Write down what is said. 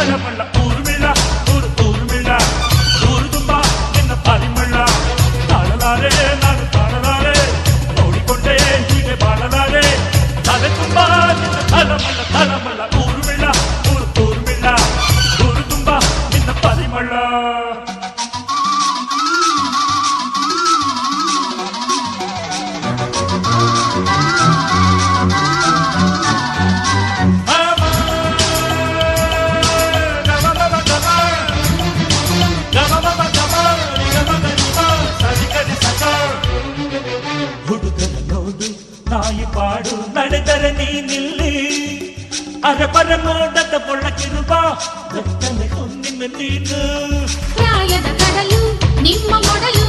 ತಳಮಳ್ಳ ಊರ್ಮಿಳ ಊರ್ಮಿಳ ಊರು ತುಂಬ ನಿನ್ನ ಪರಿಮಳ ತಾಳಲಾರೆ ನಾನು ತಾಳಲಾರೆ ನೋಡಿಕೊಂಡೆ ಹೀಗೆ ಬಾಳಲಾರೆ ತಲೆ ತುಂಬ ನಿನ್ನ ತಳಮಳ್ಳ ಊರ್ಮಿಳ ಊರ್ಮಿಳ ಊರು ತುಂಬ ನಿನ್ನ ಪರಿಮಳ ಹುಡುಗರ ನೋಡು ನಾಯಿ ಪಾಡು ನಡೆದರೆ ನೀನಿಲ್ಲಿ ಅರಬರ ನೋಡದ ಒಳಗಿರುವ ಬೆತ್ತನೆ ಹೊನ್ನಿನ ನೀನು ಪ್ರಾಯದ ಕಡಲು ನಿಮ್ಮ ಮೊಡಲು